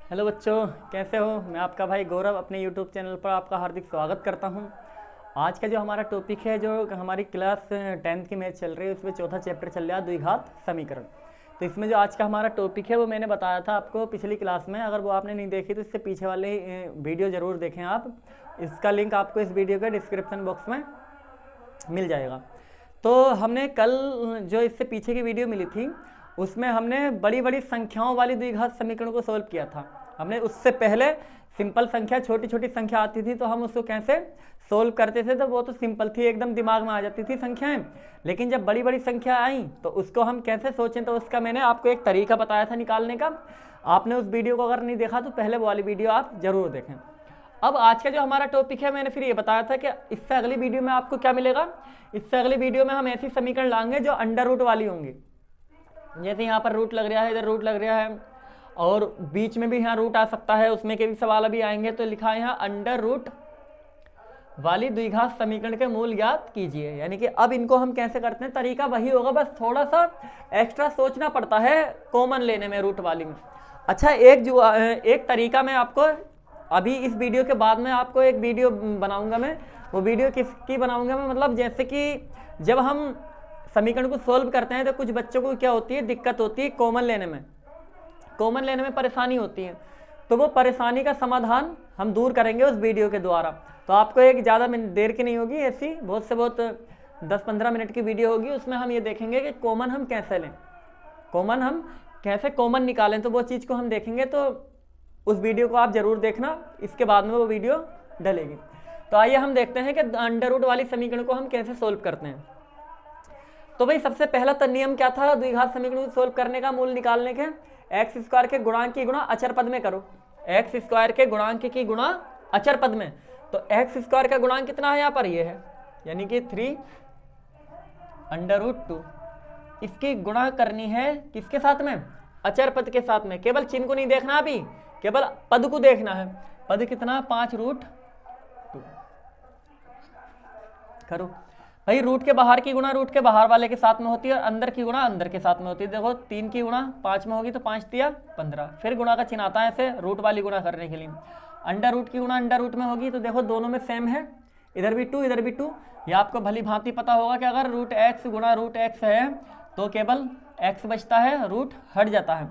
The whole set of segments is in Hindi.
हेलो बच्चों, कैसे हो। मैं आपका भाई गौरव अपने यूट्यूब चैनल पर आपका हार्दिक स्वागत करता हूं। आज का जो हमारा टॉपिक है, जो हमारी क्लास 10th की मैथ चल रही है, उसमें चौथा चैप्टर चल रहा है द्विघात समीकरण। तो इसमें जो आज का हमारा टॉपिक है वो मैंने बताया था आपको पिछली क्लास में। अगर वो आपने नहीं देखी तो इससे पीछे वाले वीडियो ज़रूर देखें आप। इसका लिंक आपको इस वीडियो के डिस्क्रिप्शन बॉक्स में मिल जाएगा। तो हमने कल जो इससे पीछे की वीडियो मिली थी उसमें हमने बड़ी बड़ी संख्याओं वाली द्विघात समीकरण को सॉल्व किया था। हमने उससे पहले सिंपल संख्या, छोटी छोटी संख्या आती थी तो हम उसको कैसे सोल्व करते थे, तो वो तो सिंपल थी, एकदम दिमाग में आ जाती थी संख्याएं। लेकिन जब बड़ी बड़ी संख्या आई तो उसको हम कैसे सोचें, तो उसका मैंने आपको एक तरीका बताया था निकालने का। आपने उस वीडियो को अगर नहीं देखा तो पहले वो वाली वीडियो आप जरूर देखें। अब आज का जो हमारा टॉपिक है, मैंने फिर ये बताया था कि इससे अगली वीडियो में आपको क्या मिलेगा। इससे अगली वीडियो में हम ऐसी समीकरण लाएंगे जो अंडर रूट वाली होंगी। जैसे यहाँ पर रूट लग रहा है, इधर रूट लग रहा है, और बीच में भी यहाँ रूट आ सकता है, उसमें के भी सवाल अभी आएंगे। तो लिखा है यहाँ अंडर रूट वाली द्विघात समीकरण के मूल ज्ञात कीजिए। यानी कि अब इनको हम कैसे करते हैं, तरीका वही होगा, बस थोड़ा सा एक्स्ट्रा सोचना पड़ता है कॉमन लेने में, रूट वाली में। अच्छा, एक तरीका मैं आपको अभी इस वीडियो के बाद में आपको एक वीडियो बनाऊंगा मैं। वो वीडियो किसकी बनाऊंगा मैं, मतलब जैसे कि जब हम समीकरण को सोल्व करते हैं तो कुछ बच्चों को क्या होती है, दिक्कत होती है कॉमन लेने में परेशानी होती है। तो वो परेशानी का समाधान हम दूर करेंगे उस वीडियो के द्वारा। तो आपको एक ज़्यादा देर की नहीं होगी, ऐसी बहुत से बहुत 10-15 मिनट की वीडियो होगी। उसमें हम ये देखेंगे कि कॉमन हम कैसे लें, कॉमन निकालें, तो वो चीज़ को हम देखेंगे। तो उस वीडियो को आप ज़रूर देखना, इसके बाद में वो वीडियो डलेगी। तो आइए हम देखते हैं कि अंडर रूट वाली समीकरण को हम कैसे सोल्व करते हैं। तो भाई सबसे पहला तो नियम क्या था द्विघात समीकरण को सोल्व करने का, मूल निकालने के। एक्स स्क्वायर के गुणांक की गुणा अचर पद में करो। एक्स स्क्वायर के गुणांक की गुणा अचर पद में। तो एक्स स्क्वायर का गुणांक कितना है यहाँ पर, ये है, यानी कि 3 अंडर रूट 2। इसकी गुणा करनी है किसके साथ में, अचर पद के साथ में। केवल चिन्ह को नहीं देखना, अभी केवल पद को देखना है। पद कितना, 5 रूट 2 करो भाई। रूट के बाहर की गुणा रूट के बाहर वाले के साथ में होती है, और अंदर की गुणा अंदर के साथ में होती है। देखो 3 की गुणा 5 में होगी तो 5 तिया 15। फिर गुणा का चिन्ह आता है ऐसे रूट वाली गुणा करने के लिए। अंडर रूट की गुणा अंडर रूट में होगी तो देखो दोनों में सेम है, इधर भी 2 इधर भी 2। यह आपको भली भांति पता होगा कि अगर रूट एक्स गुणा रूट एक्स है तो केवल एक्स बचता है, रूट हट जाता है।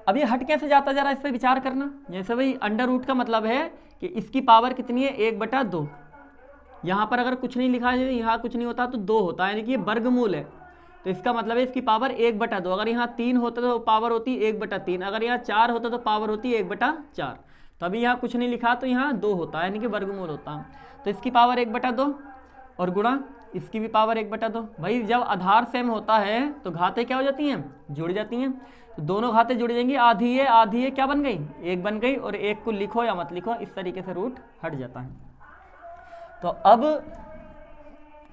अब ये हट कैसे जाता, जरा इस पर विचार करना। जैसे भाई अंडर रूट का मतलब है कि इसकी पावर कितनी है, 1/2। यहाँ पर अगर कुछ नहीं लिखा है, यहाँ कुछ नहीं होता तो 2 होता है, यानी कि ये वर्गमूल है। तो इसका मतलब है इसकी पावर 1/2। अगर यहाँ 3 होता तो पावर होती 1/3। अगर यहाँ 4 होता तो पावर होती 1/4। तो अभी यहाँ कुछ नहीं लिखा तो यहाँ 2 होता है, यानी कि वर्गमूल होता है। तो इसकी पावर 1/2 और गुणा इसकी भी पावर 1/2। भाई जब आधार सेम होता है तो घातें क्या हो जाती हैं, जुड़ जाती हैं। तो दोनों घातें जुड़ जाएंगी, आधी है क्या बन गई, 1 बन गई। और 1 को लिखो या मत लिखो, इस तरीके से रूट हट जाता है। तो अब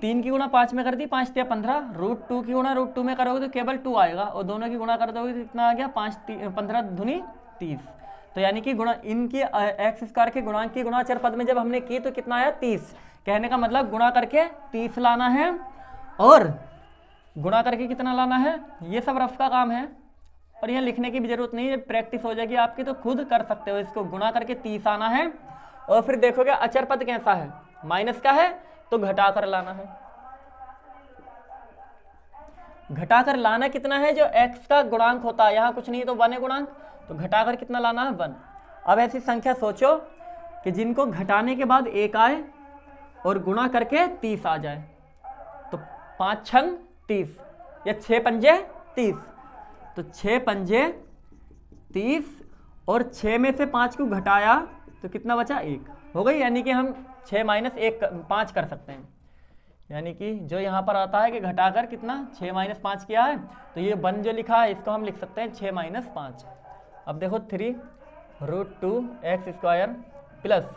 3 की गुणा 5 में कर दी, 5 तिया 15। रूट 2 की गुणा रूट 2 में करोगे तो केवल 2 आएगा, और दोनों की गुणा कर दोगे तो कितना आ गया, 15 दूनी 30। तो यानी कि गुणा इनकी एक्स स्क्वायर के गुणांक की गुणा अचर पद में जब हमने की तो कितना आया, 30। कहने का मतलब गुणा करके 30 लाना है, और गुणा करके कितना लाना है, ये सब रफ का काम है। और यहाँ लिखने की भी जरूरत नहीं है, प्रैक्टिस हो जाएगी आपकी तो खुद कर सकते हो। इसको गुणा करके 30 आना है, और फिर देखोगे अचर पद कैसा है, माइनस का है तो घटा कर लाना है। घटा कर लाना कितना है, जो x का गुणांक होता है, यहाँ कुछ नहीं है तो 1 है गुणांक, तो घटा कर कितना लाना है, 1। अब ऐसी संख्या सोचो कि जिनको घटाने के बाद 1 आए और गुणा करके 30 आ जाए। तो 5 छंग 30 या 6 पंजे 30। तो 6 पंजे 30 और 6 में से 5 को घटाया तो कितना बचा, 1 हो गई। यानी कि हम 6 - 1 5 कर सकते हैं। यानी कि जो यहाँ पर आता है कि घटाकर कितना 6 - 5 किया है, तो ये 1 जो लिखा है इसको हम लिख सकते हैं 6 - 5। अब देखो 3 रूट 2 एक्स स्क्वायर प्लस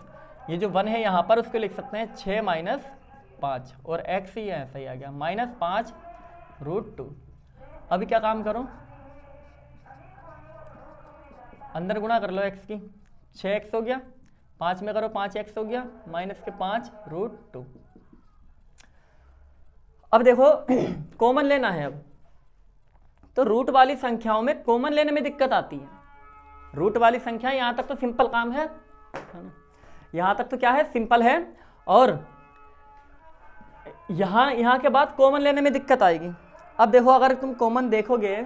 ये जो 1 है यहाँ पर उसको लिख सकते हैं 6 - 5, और एक्स ही है, सही आ गया, -5 रूट 2। अभी क्या काम करो, अंदर गुणा कर लो एक्स की, 6x हो गया, 5 में करो 5x हो गया, -5 रूट 2। अब देखो कॉमन लेना है। अब तो रूट वाली संख्याओं में कॉमन लेने में दिक्कत आती है। रूट वाली संख्या, यहाँ तक तो सिंपल काम है ना, यहाँ तक तो क्या है, सिंपल है। और यहाँ के बाद कॉमन लेने में दिक्कत आएगी। अब देखो अगर तुम कॉमन देखोगे,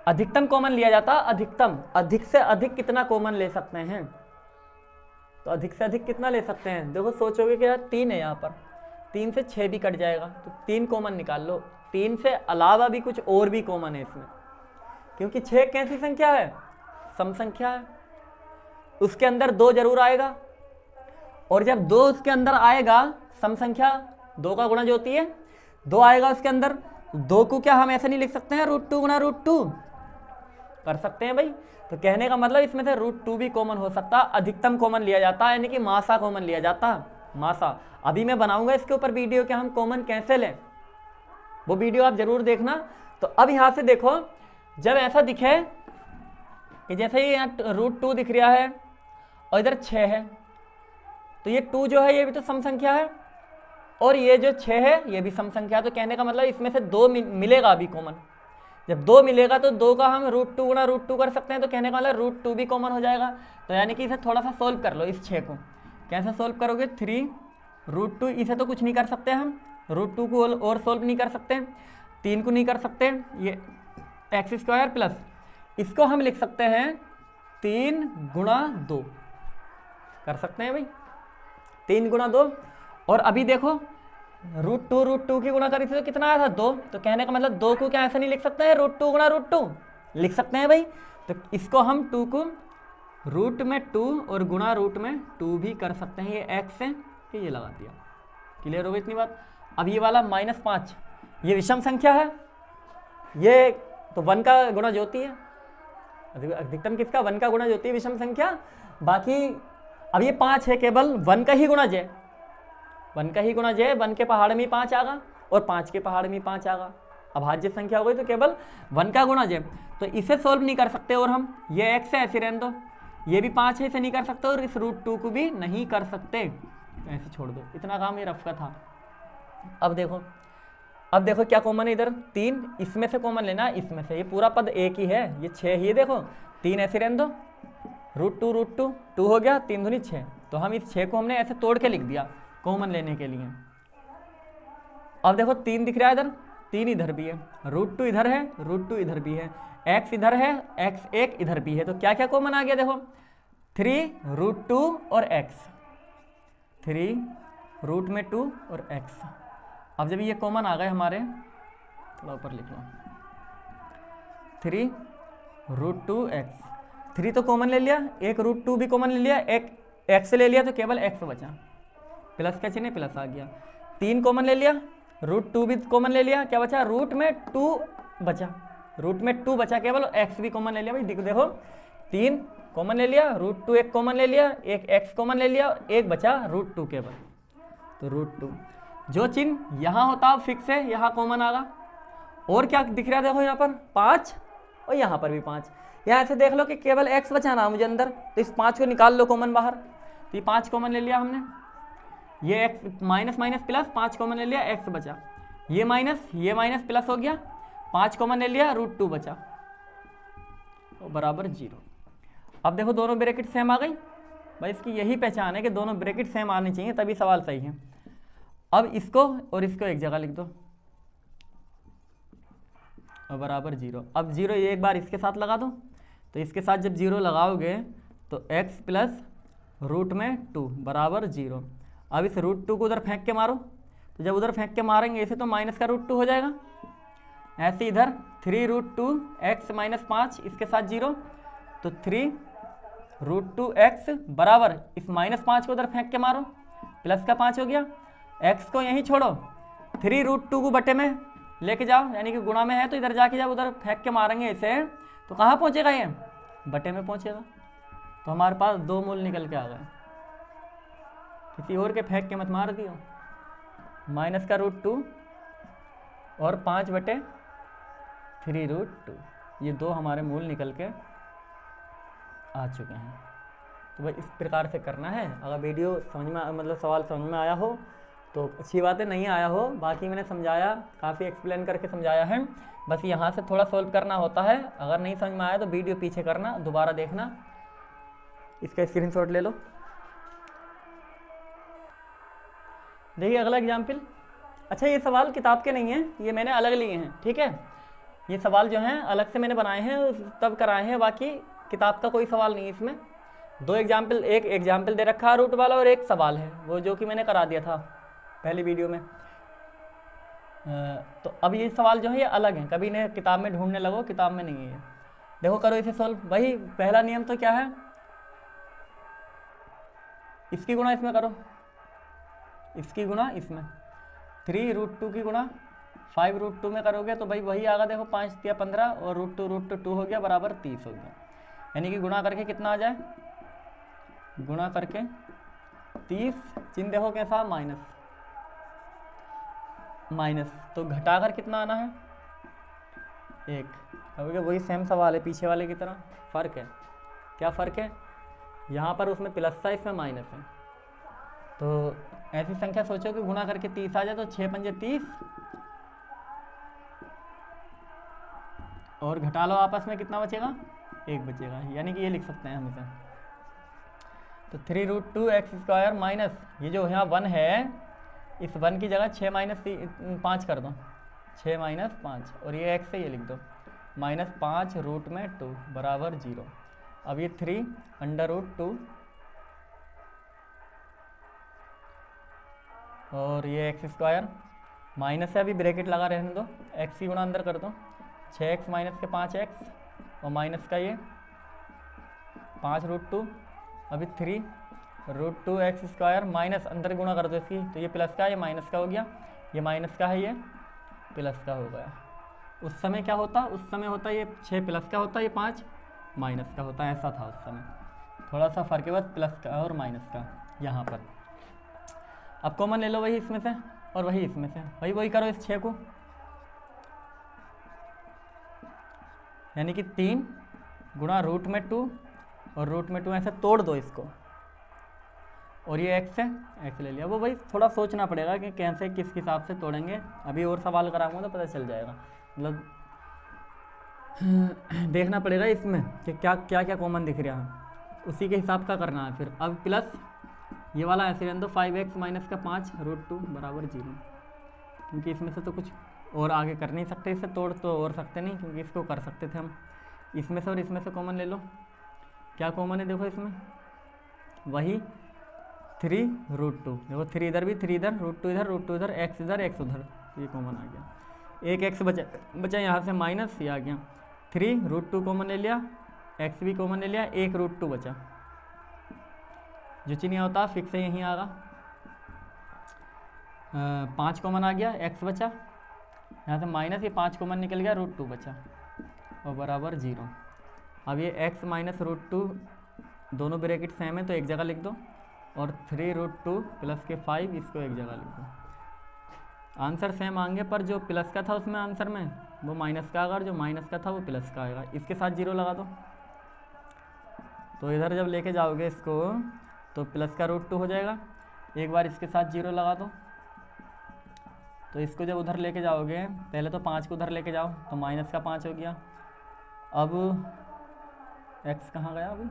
अधिकतम कॉमन लिया जाता, अधिकतम, अधिक से अधिक कितना कॉमन ले सकते हैं, तो अधिक से अधिक कितना ले सकते हैं, देखो सोचोगे कि यार 3 है यहाँ पर, 3 से 6 भी कट जाएगा, तो 3 कॉमन निकाल लो। 3 से अलावा भी कुछ और भी कॉमन है इसमें, क्योंकि 6 कैसी संख्या है, सम संख्या है, उसके अंदर 2 जरूर आएगा, और जब 2 उसके अंदर आएगा, सम संख्या 2 का गुणा जो होती है 2 आएगा उसके अंदर, 2 को क्या हम ऐसे नहीं लिख सकते हैं √2 गुणा √2, कर सकते हैं भाई। तो कहने का मतलब इसमें से √2 भी कॉमन हो सकता, अधिकतम कॉमन लिया जाता है, यानी कि मासा कॉमन लिया जाता, मासा। अभी मैं बनाऊंगा इसके ऊपर वीडियो कि हम कॉमन कैसे लें, वो वीडियो आप जरूर देखना। तो अब यहाँ से देखो, जब ऐसा दिखे कि जैसे ये यहाँ √2 दिख रहा है और इधर 6 है, तो ये 2 जो है ये भी तो सम संख्या है, और ये जो 6 है ये भी सम संख्या है। तो कहने का मतलब इसमें से 2 मिलेगा अभी कॉमन। जब 2 मिलेगा तो 2 का हम √2 गुणा √2 कर सकते हैं, तो कहने का मतलब √2 भी कॉमन हो जाएगा। तो यानी कि इसे थोड़ा सा सोल्व कर लो, इस 6 को कैसे सोल्व करोगे, 3 √2, इसे तो कुछ नहीं कर सकते हम, √2 को और सोल्व नहीं कर सकते, 3 को नहीं कर सकते, ये x² प्लस इसको हम लिख सकते हैं 3 गुणा 2, कर सकते हैं भाई 3 गुणा 2। और अभी देखो √2 की गुणा करी थी तो कितना आया था 2, तो कहने का मतलब 2 को क्या ऐसा नहीं लिख सकते हैं √2 गुणा √2, लिख सकते हैं भाई। तो इसको हम 2 को रूट में 2 और गुणा रूट में 2 भी कर सकते हैं, ये x है, ये लगा दिया, क्लियर हो गई इतनी बात। अब ये वाला -5 ये विषम संख्या है, ये तो 1 का गुणा जो होती है, अधिकतम किसका, 1 का गुणा जो होती है विषम संख्या। बाकी अब ये 5 है, केवल 1 का ही गुणा j, 1 का ही गुणा j, 1 के पहाड़ में 5 आगा और 5 के पहाड़ में 5 आगा, अभाज्य संख्या हो गई तो केवल 1 का गुणा j। तो इसे सोल्व नहीं कर सकते, और हम ये x है ऐसे रहने दो, ये भी 5 है इसे नहीं कर सकते, और इस √2 को भी नहीं कर सकते, ऐसे छोड़ दो, इतना काम ये रफ का था। अब देखो क्या कॉमन है इधर, 3, इसमें से कॉमन लेना, इसमें से, ये पूरा पद एक ही है, ये 6 ही है, देखो 3 ऐसे रहने दो, √2 2 हो गया, 3 दूनी 6, तो हम इस 6 को हमने ऐसे तोड़ के लिख दिया कॉमन लेने के लिए। अब देखो 3 दिख रहा है इधर, 3 इधर भी है, √2 इधर है, √2 इधर भी है, x इधर है, x1 इधर भी है, तो क्या क्या कॉमन आ गया देखो, 3 √2 और x, 3 रूट में 2 और x। अब जब ये कॉमन आ गए हमारे, थोड़ा ऊपर लिख लो, 3 √2x, 3 तो कॉमन ले लिया, एक √2 भी कॉमन ले लिया, एक x ले लिया, तो केवल x बचा, प्लस का चिन्ह प्लस आ गया, 3 कॉमन ले लिया, √2 भी कॉमन ले लिया, क्या बचा, रूट में 2 बचा, रूट में 2 बचा केवल, x भी कॉमन ले लिया भाई, देखो 3 कॉमन ले लिया, √2 एक कॉमन ले लिया, एक x कॉमन ले लिया, एक बचा √2 केवल, तो √2 जो चिन्ह यहाँ होता फिक्स है, यहाँ कॉमन आगा। और क्या दिख रहा है देखो यहाँ पर 5 और यहाँ पर भी 5, यहाँ ऐसे देख लो कि केवल x बचाना मुझे अंदर, तो इस 5 को निकाल लो कॉमन बाहर, तो ये 5 कॉमन ले लिया हमने, ये x minus minus plus 5 common ले लिया, x बचा, ये माइनस प्लस हो गया, 5 कॉमन ले लिया, √2 बचा, तो बराबर 0। अब देखो दोनों ब्रैकेट सेम आ गई भाई, इसकी यही पहचान है कि दोनों ब्रैकेट सेम आनी चाहिए तभी सवाल सही है। अब इसको और इसको एक जगह लिख दो, और बराबर 0। अब 0 ये एक बार इसके साथ लगा दो, तो इसके साथ जब 0 लगाओगे तो x प्लस रूट में 2 बराबर 0। अब इस √2 को उधर फेंक के मारो, तो जब उधर फेंक के मारेंगे इसे तो माइनस का √2 हो जाएगा, ऐसे इधर 3 √2 x माइनस 5, इसके साथ 0, तो 3 √2 x बराबर, इस -5 को उधर फेंक के मारो, प्लस का 5 हो गया, x को यहीं छोड़ो, 3 √2 को बटे में लेके जाओ, यानी कि गुणा में है, तो इधर जाके जब उधर फेंक के मारेंगे इसे, तो कहाँ पहुँचेगा ये, बटे में पहुँचेगा, तो हमारे पास 2 मूल निकल के आ गए, किसी और के फेंक के मत मार दियो, माइनस का √2 और 5/3 √2, ये 2 हमारे मूल निकल के आ चुके हैं। तो भाई इस प्रकार से करना है। अगर वीडियो समझ में मतलब सवाल समझ में आया हो तो अच्छी बात है नहीं आया हो, बाकी मैंने समझाया, काफ़ी एक्सप्लेन करके समझाया है। बस यहाँ से थोड़ा सॉल्व करना होता है। अगर नहीं समझ में आया तो वीडियो पीछे करना, दोबारा देखना। इसका स्क्रीनशॉट ले लो। देखिए अगला एग्जाम्पल। अच्छा ये सवाल किताब के नहीं हैं, ये मैंने अलग लिए हैं, ठीक है। ये सवाल जो हैं अलग से मैंने बनाए हैं, तब कराए हैं, बाकी किताब का कोई सवाल नहीं है इसमें। दो एग्जाम्पल, एक एग्जाम्पल दे रखा है रूट वाला और एक सवाल है वो जो कि मैंने करा दिया था पहली वीडियो में। तो अब ये सवाल जो है ये अलग हैं, कभी इन्हें किताब में ढूंढने लगो, किताब में नहीं है। देखो करो इसे सॉल्व। वही पहला नियम तो क्या है, इसकी गुणा इसमें करो, इसकी गुणा इसमें। 3√2 की गुणा 5√2 में करोगे तो भाई वही आगा, देखो 5 या 15 और √2 हो गया बराबर 30 हो गया। यानी कि गुणा करके कितना आ जाए, गुणा करके 30, चिन्ह देखो कैसा माइनस माइनस, तो घटाकर कितना आना है 1। अब वही सेम सवाल है पीछे वाले की तरह, फ़र्क है। क्या फ़र्क है, यहाँ पर उसमें प्लस था, इसमें माइनस है। तो ऐसी संख्या सोचो कि गुणा करके 30 आ जाए, तो 6 पंजे 30 और घटा लो आपस में, कितना बचेगा 1 बचेगा। यानी कि ये लिख सकते हैं हम इसे। तो 3√2x² माइनस, ये जो यहाँ 1 है, इस 1 की जगह 6 - 5 कर दो, 6 - 5 और ये x है, ये लिख दो -5√2 बराबर 0। अब ये 3√2 और ये x² माइनस है, अभी ब्रैकेट लगा रहने दो, x की गुणा अंदर कर दो, 6x माइनस के 5x और माइनस का ये 5√2, अभी 3√2x² माइनस अंदर गुणा कर दो इसकी, तो ये प्लस का, ये माइनस का हो गया, ये माइनस का है, ये प्लस का हो गया। उस समय क्या होता, उस समय होता ये 6 प्लस का होता, ये 5 माइनस का होता, ऐसा था उस समय। थोड़ा सा फर्क है बस प्लस का और माइनस का यहाँ पर। अब कॉमन ले लो वही इसमें से और वही इसमें से, वही करो इस 6 को, यानी कि 3 गुणा √2 और √2 ऐसे तोड़ दो इसको, और ये x है, x ले लिया। वो भाई थोड़ा सोचना पड़ेगा कि कैसे किस हिसाब से तोड़ेंगे, अभी और सवाल कराऊंगा तो पता चल जाएगा, मतलब देखना पड़ेगा इसमें कि क्या क्या क्या कॉमन दिख रहा है, उसी के हिसाब का करना है फिर। अब प्लस ये वाला ऐसे रहने दो, 5x माइनस का 5√2 बराबर 0, क्योंकि इसमें से तो कुछ और आगे कर नहीं सकते, इससे तोड़ तो और सकते नहीं, क्योंकि इसको कर सकते थे हम। इसमें से और इसमें से कॉमन ले लो, क्या कॉमन है देखो इसमें, वही 3√2, देखो 3 इधर भी, 3 इधर, √2 इधर, √2 इधर, x इधर, x उधर, ये कॉमन आ गया। एक x बचा यहाँ से माइनस, ये आ गया 3√2 कॉमन ले लिया, x भी कॉमन ले लिया, एक √2 बचा, जो चिन्ह होता फिक्स है यहीं आगा। 5 कॉमन आ गया, x बचा, यहाँ से माइनस, ये 5 कॉमन निकल गया, √2 बचा और बराबर 0। अब ये x माइनस √2 दोनों ब्रैकेट सेम है तो एक जगह लिख दो, और 3√2 प्लस के 5 इसको एक जगह लिख दो। आंसर सेम आएंगे, पर जो प्लस का था उसमें आंसर में वो माइनस का आएगा, और जो माइनस का था वो प्लस का आएगा। इसके साथ 0 लगा दो, तो इधर जब लेके जाओगे इसको तो प्लस का √2 हो जाएगा। एक बार इसके साथ 0 लगा दो, तो इसको जब उधर लेके जाओगे, पहले तो 5 को उधर लेके जाओ तो माइनस का 5 हो गया। अब x कहाँ गया, अभी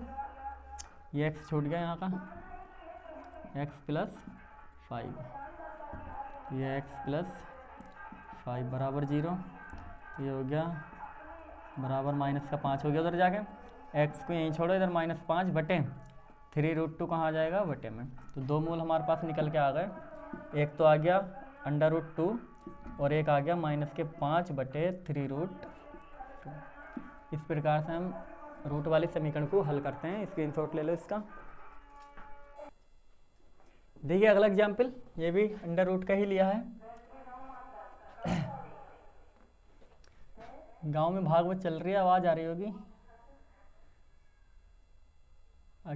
ये x छूट गया यहाँ का, x + 5, ये x + 5 बराबर 0, ये हो गया बराबर माइनस का 5 हो गया। उधर जाके x को यहीं छोड़ो, इधर -5 बटे 3√2 कहाँ आ जाएगा, बटे में। तो दो मूल हमारे पास निकल के आ गए, एक तो आ गया √2 और एक आ गया -5 बटे 3√2। इस प्रकार से हम रूट वाले समीकरण को हल करते हैं। स्क्रीनशॉट ले लो इसका। देखिए अगला एग्जाम्पल, ये भी √2 का ही लिया है। गांव में भागवत चल रही है, आवाज़ आ रही होगी,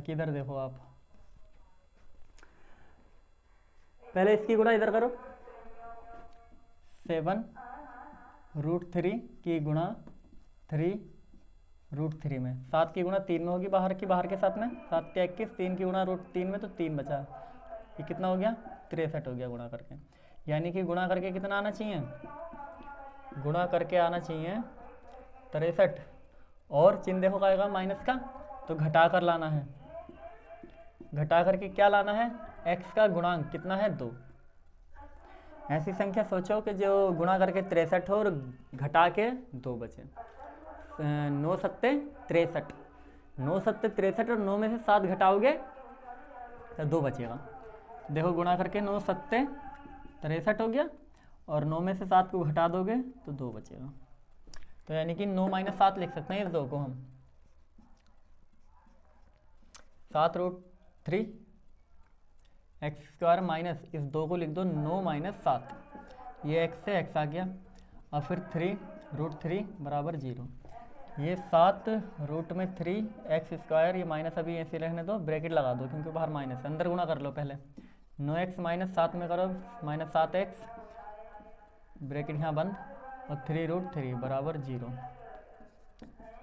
किधर देखो आप। पहले इसकी गुणा इधर करो, 7√3 की गुणा 3√3 में, 7 की गुणा 3 में होगी, बाहर के साथ में 7 के 21, 3 की गुणा √3 में तो 3 बचा, ये कितना हो गया 63 हो गया गुणा करके। यानी कि गुणा करके कितना आना चाहिए, गुणा करके आना चाहिए 63, और चिन्ह देखो क्या आएगा माइनस का, तो घटा कर लाना है। घटा करके क्या लाना है, x का गुणांक कितना है 2। ऐसी संख्या सोचो कि जो गुणा करके 63 हो और घटा के 2 बचे। 9 सत्ते 63, 9 सत्ते 63 और 9 में से 7 घटाओगे तो 2 बचेगा। देखो गुणा करके 9 सत्ते 63 हो गया, और 9 में से 7 को घटा दोगे तो 2 बचेगा। तो यानी कि 9 - 7 लिख सकते हैं इस 2 को हम। 7√3 x² माइनस इस 2 को लिख दो 9 - 7, ये x से x आ गया। और फिर 3√3 बराबर 0। ये 7√3 x², ये माइनस अभी ऐसे रहने दो, ब्रैकेट लगा दो क्योंकि बाहर माइनस है, अंदर गुणा कर लो पहले। 9x - 7 में करो -7x, ब्रैकेट यहाँ बंद, और 3√3 बराबर 0।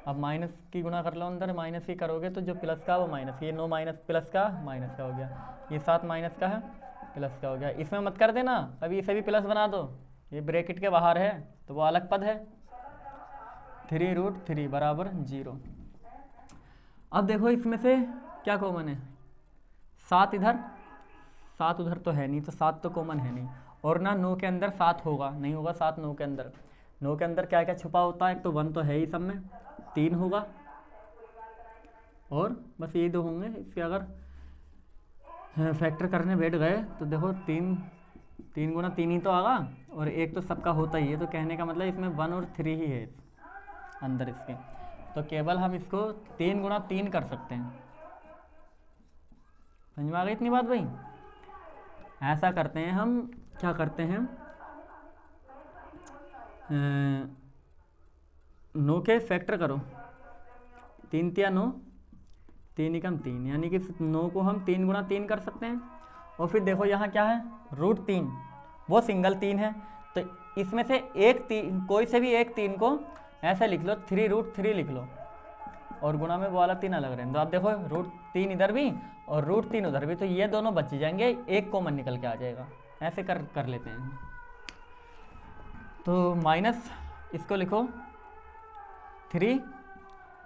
अब माइनस की गुणा कर लो, अंदर माइनस ही करोगे तो जो प्लस का वो माइनस, ये 9 माइनस प्लस का माइनस का हो गया, ये 7 माइनस का है प्लस का हो गया। इसमें मत कर देना, अभी इसे भी प्लस बना दो, ये ब्रैकेट के बाहर है तो वो अलग पद है। 3√3 बराबर 0। अब देखो इसमें से क्या कॉमन है, 7 इधर, 7 उधर तो है नहीं, तो 7 तो कॉमन है नहीं, और ना 9 के अंदर 7 होगा, नहीं होगा 7 9 के अंदर। 9 के अंदर क्या क्या छुपा होता है, एक तो 1 तो है ही सब में, 3 होगा, और बस यही 2 होंगे। इसके अगर फैक्टर करने बैठ गए तो देखो 3 गुणा 3 ही तो आगा, और 1 तो सबका होता ही है, तो कहने का मतलब इसमें 1 और 3 ही है अंदर इसके, तो केवल हम इसको 3 गुणा 3 कर सकते हैं। समझ में आ गई इतनी बात भाई। ऐसा करते हैं हम, क्या करते हैं, 9 के फैक्टर करो, 3 तिया 9, 3 एकम 3, यानी कि 9 को हम 3 गुणा 3 कर सकते हैं। और फिर देखो यहाँ क्या है, √3, वो सिंगल 3 है, तो इसमें से एक 3, कोई से भी एक 3 को ऐसे लिख लो, 3√3 लिख लो, और गुणा में वो वाला 3 अलग रहेंगे। तो आप देखो √3 इधर भी और √3 उधर भी, तो ये दोनों बच जाएंगे, एक कॉमन निकल के आ जाएगा। ऐसे कर लेते हैं। तो माइनस इसको लिखो 3,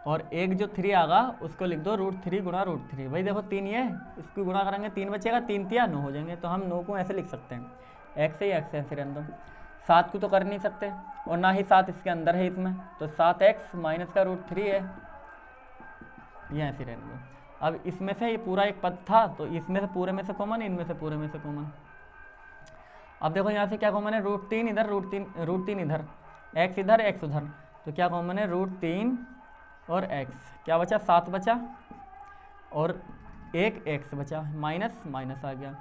और एक जो 3 आगा उसको लिख दो √3 गुणा √3। भाई देखो 3 ये, इसको गुणा करेंगे 3 बचेगा, 3 तिया 9 हो जाएंगे, तो हम 9 को ऐसे लिख सकते हैं, x से x ऐसे रहने दो। 7 को तो कर नहीं सकते, और ना ही 7 इसके अंदर है इसमें, तो 7x माइनस का √3 है, ये ऐसे रहने दो। अब इसमें से ये पूरा एक पद था, तो इसमें से पूरे में से कॉमन, इनमें से पूरे में से कॉमन। अब देखो यहाँ से क्या कॉमन है, √3 इधर, √3 इधर, x इधर x उधर, तो क्या कॉमन है, √3 और x, क्या बचा 7 बचा, और एक x बचा, माइनस माइनस आ गया।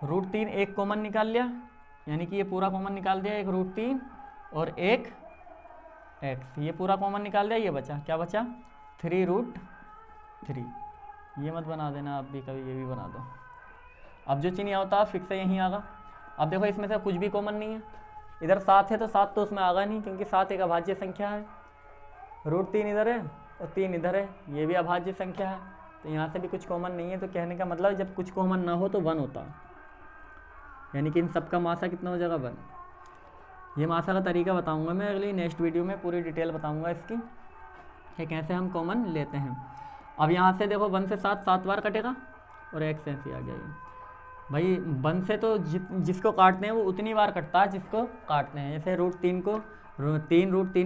√3 एक कॉमन निकाल लिया, यानी कि ये पूरा कॉमन निकाल दिया, एक √3 और एक x, ये पूरा कॉमन निकाल दिया, ये बचा, क्या बचा 3√3। ये मत बना देना आप भी कभी, ये भी बना दो। अब जो चिन्ह होता है फिक्स है यहीं आगा। अब देखो इसमें से कुछ भी कॉमन नहीं है, इधर 7 है तो 7 तो उसमें आगा नहीं, क्योंकि 7 एक अभाज्य संख्या है, √3 इधर है और 3 इधर है, ये भी अभाज्य संख्या है, तो यहाँ से भी कुछ कॉमन नहीं है। तो कहने का मतलब जब कुछ कॉमन ना हो तो 1 होता है, यानी कि इन सब का मासा कितना हो जाएगा 1। ये मासा का तरीका बताऊंगा मैं अगली नेक्स्ट वीडियो में, पूरी डिटेल बताऊंगा इसकी कि कैसे हम कॉमन लेते हैं। अब यहाँ से देखो 1 से 7 बार कटेगा, और x ऐसे आ गया। भाई 1 से तो जिसको काटते हैं वो उतनी बार कटता है जिसको काटते हैं। जैसे √3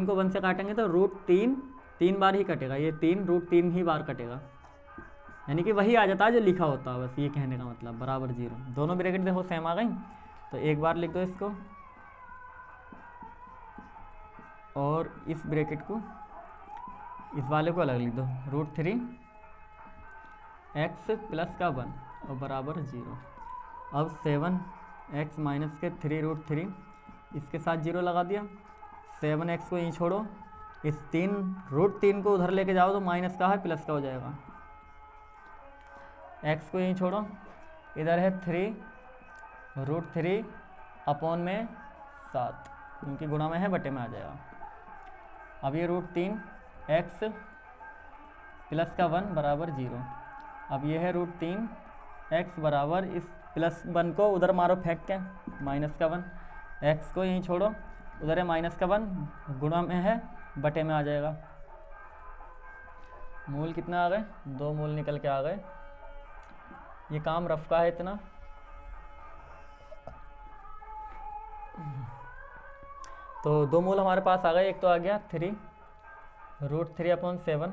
को 1 से काटेंगे तो √3 3 बार ही कटेगा, ये 3 ही बार कटेगा, यानी कि वही आ जाता है जो लिखा होता है, बस ये कहने का मतलब बराबर 0। दोनों ब्रैकेट देखो सेम आ गई, तो एक बार लिख दो इसको, और इस ब्रैकेट को, इस वाले को अलग लिख दो, √3 x प्लस का 1 और बराबर 0। अब 7x माइनस के 3√3, इसके साथ 0 लगा दिया, 7x को यहीं छोड़ो, इस √3 को उधर लेके जाओ तो माइनस का है प्लस का हो जाएगा, x को यहीं छोड़ो, इधर है 3√3 अपॉन में 7, क्योंकि गुणा में है बटे में आ जाएगा। अब ये √3 x प्लस का 1 बराबर 0। अब ये है √3 x बराबर इस +1 को उधर मारो फेंक के, -1, x को यहीं छोड़ो, उधर है -1, गुणा में है, बटे में आ जाएगा। मूल कितना आ गए? 2 मूल निकल के आ गए। ये काम रफ का है इतना। तो 2 मूल हमारे पास आ गए। एक तो आ गया 3 √3/7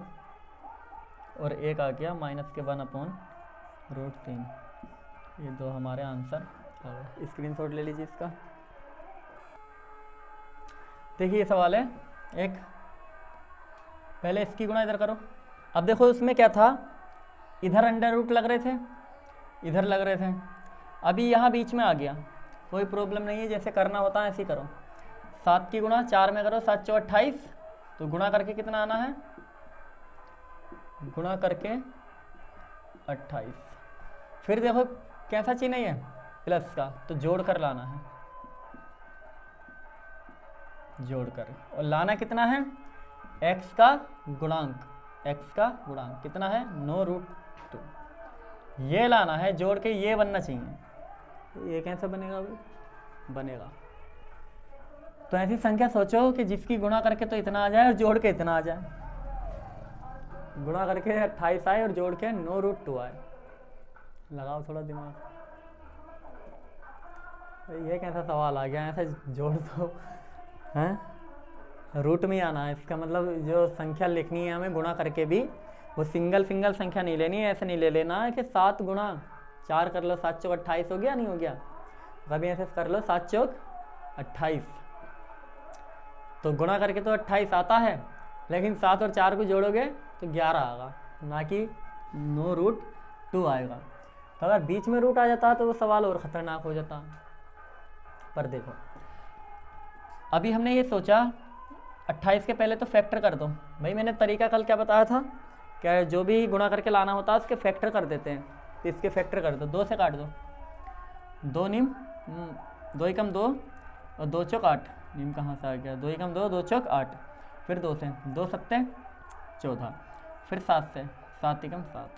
और एक आ गया -1/√3। ये 2 हमारे आंसर आ गए। स्क्रीनशॉट ले लीजिए इसका। देखिए ये सवाल है एक, पहले इसकी गुणा इधर करो। अब देखो उसमें क्या था, इधर √ लग रहे थे, इधर लग रहे थे, अभी यहाँ बीच में आ गया, कोई प्रॉब्लम नहीं है, जैसे करना होता है ऐसे ही करो। 7 की गुणा 4 में करो, 7 × 28, तो गुणा करके कितना आना है, गुणा करके 28। फिर देखो कैसा चिन्ह है प्लस का, तो जोड़ कर लाना है, जोड़ कर, और लाना कितना है, x का गुणांक, x का गुणांक कितना है 9√2, ये लाना है, जोड़ के ये बनना चाहिए। ये कैसे बनेगा भाई, बनेगा तो ऐसी संख्या सोचो कि जिसकी गुणा करके तो इतना आ जाए और जोड़ के इतना आ जाए, गुणा करके 28 आए और जोड़ के 9√2 आए। लगाओ थोड़ा दिमाग, ये कैसा सवाल आ गया, ऐसे जोड़ दो हैं, रूट में ही आना है। इसका मतलब जो संख्या लिखनी है हमें गुणा करके भी, वो सिंगल संख्या नहीं लेनी है, ऐसे नहीं ले लेना है कि 7 गुणा 4 कर लो, 7 × 28 हो गया, नहीं हो गया, कभी ऐसे कर लो 7 × 28, तो गुणा करके तो 28 आता है, लेकिन 7 और 4 को जोड़ोगे तो 11 आएगा, ना कि 9√2 आएगा। तो अगर बीच में रूट आ जाता तो वो सवाल और ख़तरनाक हो जाता। पर देखो अभी हमने ये सोचा 28 के पहले तो फैक्टर कर दो। भाई मैंने तरीका कल क्या बताया था, क्या जो भी गुणा करके लाना होता है उसके फैक्टर कर देते हैं, तो इसके फैक्टर कर दो, 2 से काट दो, 2 निम 2 एकम 2 और 2 चौक 8, निम कहाँ से आ गया, 2 एकम 2 2 चौक 8, फिर 2 से 2 सत्ते 14, फिर 7 से 7 एकम 7।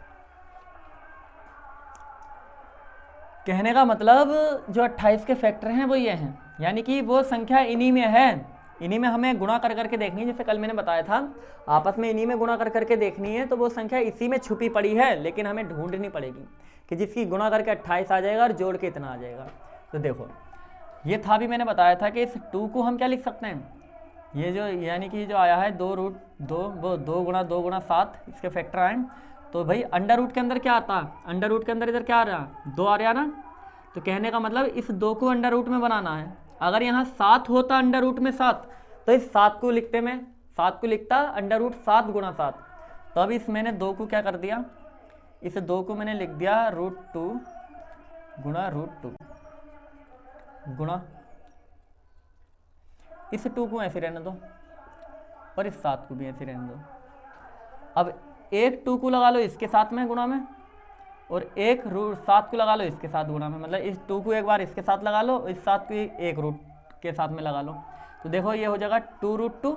कहने का मतलब जो 28 के फैक्टर हैं वो ये हैं, यानी कि वो संख्या इन्हीं में है, इन्हीं में हमें गुणा कर करके देखनी है। जैसे कल मैंने बताया था आपस में इन्हीं में गुणा कर करके देखनी है, तो वो संख्या इसी में छुपी पड़ी है, लेकिन हमें ढूंढनी पड़ेगी कि जिसकी गुणा करके 28 आ जाएगा और जोड़ के इतना आ जाएगा। तो देखो ये था भी मैंने बताया था कि इस 2 को हम क्या लिख सकते हैं, ये जो यानी कि जो आया है 2√2, वो 2 × 7 इसके फैक्टर आए, तो भाई अंडर रूट के अंदर क्या आता है, अंडर रूट के अंदर इधर क्या आ रहा है 2 आ रहा ना, तो कहने का मतलब इस 2 को अंडर रूट में बनाना है। अगर यहाँ 7 होता अंडर रूट में 7, तो इस 7 को लिखते मैं, 7 को लिखता अंडर रूट 7 × 7, तो अब इस मैंने 2 को क्या कर दिया, इस 2 को मैंने लिख दिया √2 × √2 गुणा, इस 2 को ऐसे रहने दो और इस 7 को भी ऐसे रहने दो। अब एक 2 को लगा लो इसके साथ में गुणा में, और एक √7 को लगा लो इसके साथ गुणा में, मतलब इस 2 को एक बार इसके साथ लगा लो, इस 7 को एक रूट के साथ में लगा लो, तो देखो ये हो जाएगा 2√2,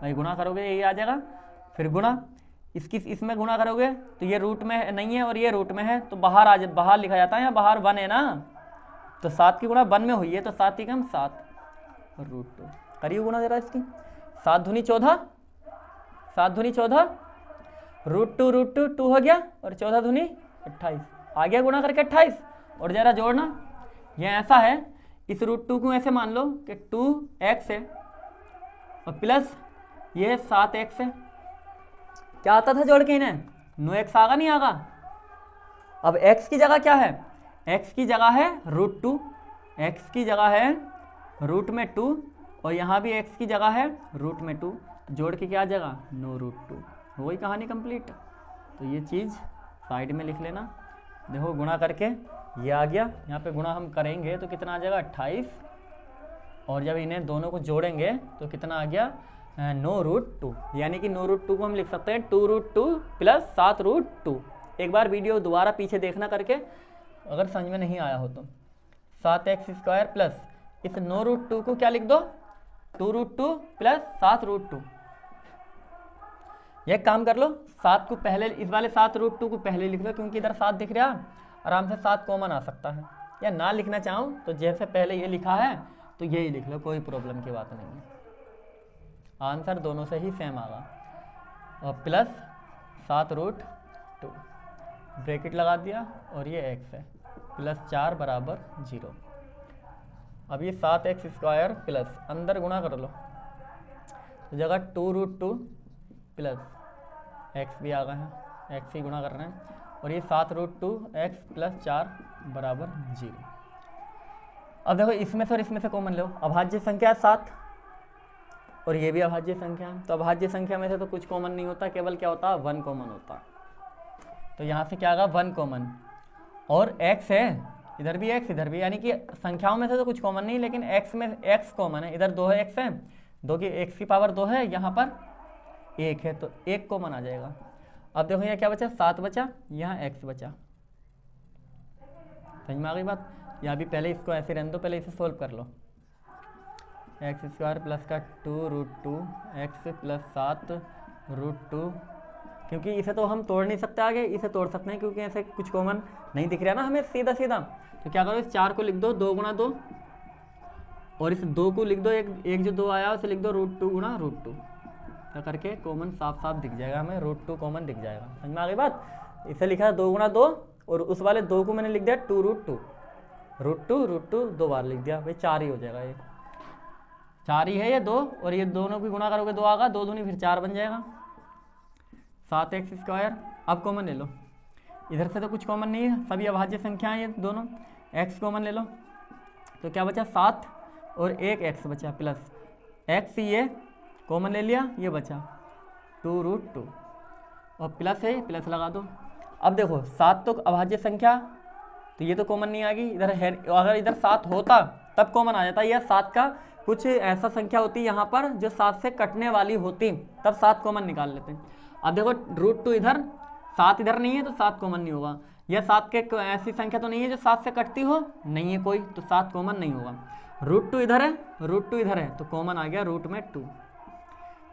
भाई गुणा करोगे ये आ जाएगा, फिर गुणा इसकी इसमें गुणा करोगे तो ये रूट में नहीं है और ये रूट में है, तो बाहर आ जाए, बाहर लिखा जाता है या बाहर 1 है ना, तो 7 की गुणा 1 में हुई है, तो 7 एकम 7 और √2 करिए गुणा जरा इसकी, 7 दूनी 14, 7 दूनी 14, √2 2 हो गया, और 14 दूनी 28 आ गया गुणा करके 28। और जरा जोड़ना, ये ऐसा है, इस √2 को ऐसे मान लो कि 2x है और प्लस ये 7x है, क्या आता था जोड़ के इन्हें 9x आगा नहीं आगा। अब x की जगह क्या है, x की जगह है √2, x की जगह है रूट में 2, और यहाँ भी x की जगह है रूट में 2, जोड़ के क्या आ जाएगा 9√2, वही कहानी कंप्लीट। तो ये चीज़ साइड में लिख लेना, देखो गुणा करके ये आ गया, यहाँ पे गुणा हम करेंगे तो कितना आ जाएगा 28, और जब इन्हें दोनों को जोड़ेंगे तो कितना आ गया 9√2, यानी कि 9√2 को हम लिख सकते हैं 2√2 + 7√2। एक बार वीडियो दोबारा पीछे देखना करके, अगर समझ में नहीं आया हो तो 7x² प्लस इस 9√2 को क्या लिख दो 2√2 + 7√2। एक काम कर लो, 7 को पहले, इस वाले 7√2 को पहले लिख लो, क्योंकि इधर 7 दिख रहा, आराम से 7 कॉमन आ सकता है, या ना लिखना चाहूँ तो जैसे पहले ये लिखा है तो यही लिख लो, कोई प्रॉब्लम की बात नहीं है। आंसर दोनों से ही सेम आगा। और प्लस 7√2 ब्रैकेट लगा दिया और ये x है, प्लस 4 बराबर 0। अब ये 7x² प्लस अंदर गुणा कर लो तो जगह 2√2 प्लस x भी आ गए हैं, x ही गुणा कर रहे हैं, और ये 7√2 x प्लस 4 बराबर 0। अब देखो इसमें से और इसमें से कॉमन लो, अभाज्य संख्या 7 और ये भी अभाज्य संख्या है, तो अभाज्य संख्या में से तो कुछ कॉमन नहीं होता, केवल क्या होता है 1 कॉमन होता। तो यहाँ से क्या आएगा 1 कॉमन, और x है इधर भी x इधर भी, यानी कि संख्याओं में से तो कुछ कॉमन नहीं, लेकिन x में x कॉमन है, इधर 2 है x है, 2 की x की पावर 2 है, यहाँ पर 1 है तो 1 कॉमन आ जाएगा। अब देखो यहाँ क्या बचा 7 बचा, यहाँ x बचा। समझ में आ गई बात। यहाँ भी पहले इसको ऐसे रहने दो, पहले इसे सोल्व कर लो। x² प्लस का 2√2 x प्लस 7√2, क्योंकि इसे तो हम तोड़ नहीं सकते, आगे इसे तोड़ सकते हैं क्योंकि ऐसे कुछ कॉमन नहीं दिख रहा ना हमें सीधा सीधा। तो क्या करो इस 4 को लिख दो 2 गुणा 2, और इस 2 को लिख दो एक जो 2 आया उसे लिख दो √2 गुणा √2, तो करके कॉमन साफ साफ दिख जाएगा हमें, √2 कॉमन दिख जाएगा। समझ में आ गई बात। इसे लिखा 2 गुणा 2 और उस वाले 2 को मैंने लिख दिया 2√2, √2 2 बार लिख दिया भाई, 4 ही हो जाएगा, ये 4 ही है ये 2, और ये दोनों की गुणा करोगे 2 आगा, 2 दूनी फिर 4 बन जाएगा। 7x²। अब कॉमन ले लो, इधर से तो कुछ कॉमन नहीं है, सभी अभाज्य संख्या है ये दोनों। x कॉमन ले लो तो क्या बचा 7 और 1x बचा, प्लस x ये कॉमन ले लिया, ये बचा 2√2 और प्लस है प्लस लगा दो। अब देखो 7 तो अभाज्य संख्या, तो ये तो कॉमन नहीं आ गई इधर है, अगर इधर 7 होता तब कॉमन आ जाता। यह 7 का कुछ ऐसा संख्या होती यहाँ पर जो 7 से कटने वाली होती, तब 7 कॉमन निकाल लेते हैं। अब देखो √2 इधर, 7 इधर नहीं है तो 7 कॉमन नहीं होगा। यह 7 के ऐसी संख्या तो नहीं है जो 7 से कटती हो, नहीं है कोई, तो 7 कॉमन नहीं होगा। √2 इधर है, √2 इधर है, तो कॉमन आ गया रूट में 2।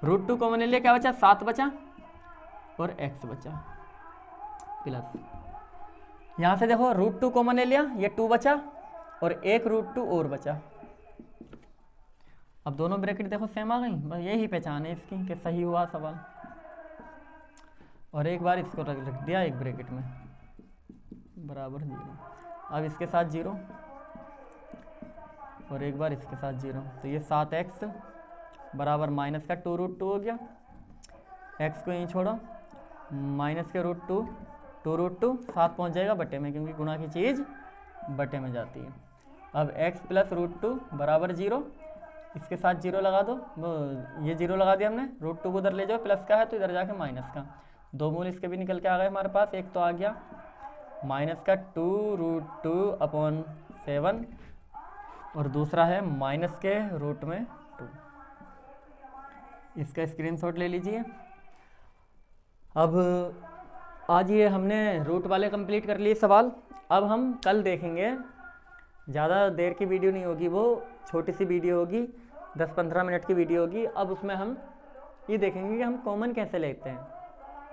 √2 कॉमन ले लिया, क्या बचा 7 बचा और x बचा, प्लस यहाँ से देखो √2 कॉमन ले लिया, ये 2 बचा और एक √2 और बचा। अब दोनों ब्रैकेट देखो सेम आ गई, बस यही पहचान है इसकी कि सही हुआ सवाल। और एक बार इसको रख दिया एक ब्रैकेट में बराबर 0। अब इसके साथ 0 और एक बार इसके साथ 0, तो ये 7x बराबर माइनस का 2√2 हो गया। x को यहीं छोड़ो, माइनस के √2 2√2 7 पहुँच जाएगा बटे में, क्योंकि गुणा की चीज़ बटे में जाती है। अब x प्लस √2 बराबर 0, इसके साथ 0 लगा दो, ये 0 लगा दिया हमने, √2 को उधर ले जाओ, प्लस का है तो इधर जाके माइनस का, 2 मूल इसके भी निकल के आ गए हमारे पास। एक तो आ गया माइनस का 2√2/7 और दूसरा है माइनस के रूट में 2। इसका स्क्रीनशॉट ले लीजिए। अब आज ये हमने रूट वाले कंप्लीट कर लिए सवाल। अब हम कल देखेंगे, ज़्यादा देर की वीडियो नहीं होगी, वो छोटी सी वीडियो होगी, 10-15 मिनट की वीडियो होगी। अब उसमें हम ये देखेंगे कि हम कॉमन कैसे लेते हैं,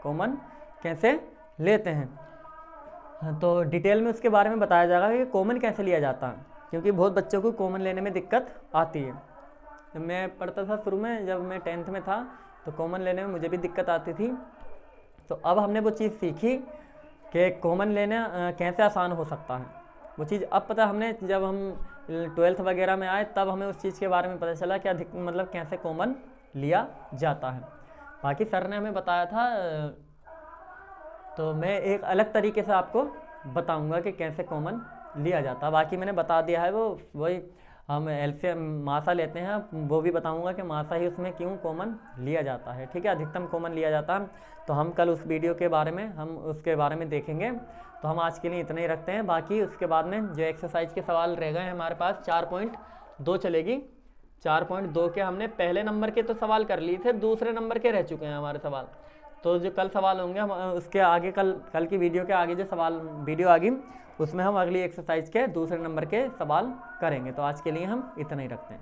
कॉमन कैसे लेते हैं। तो डिटेल में उसके बारे में बताया जाएगा कि कॉमन कैसे लिया जाता है, क्योंकि बहुत बच्चों को कॉमन लेने में दिक्कत आती है। जब मैं पढ़ता था शुरू में, जब मैं 10th में था, तो कॉमन लेने में मुझे भी दिक्कत आती थी। तो अब हमने वो चीज़ सीखी कि कॉमन लेना कैसे आसान हो सकता है। वो चीज़ अब पता हमने, जब हम 12th वगैरह में आए तब हमें उस चीज़ के बारे में पता चला कि मतलब कैसे कॉमन लिया जाता है। बाकी सर ने हमें बताया था, तो मैं एक अलग तरीके से आपको बताऊंगा कि कैसे कॉमन लिया जाता है। बाकी मैंने बता दिया है, वो वही हम एलसीएम मासा लेते हैं, वो भी बताऊंगा कि मासा ही उसमें क्यों कॉमन लिया जाता है। ठीक है, अधिकतम कॉमन लिया जाता है। तो हम कल उस वीडियो के बारे में हम उसके बारे में देखेंगे। तो हम आज के लिए इतना ही रखते हैं। बाकी उसके बाद में जो एक्सरसाइज के सवाल रह गए हैं हमारे पास, 4.2 चलेगी। 4.2 के हमने पहले नंबर के तो सवाल कर लिए थे, दूसरे नंबर के रह चुके हैं हमारे सवाल। तो जो कल सवाल होंगे हम उसके आगे कल की वीडियो के आगे जो सवाल वीडियो आगे, उसमें हम अगली एक्सरसाइज के दूसरे नंबर के सवाल करेंगे। तो आज के लिए हम इतना ही रखते हैं।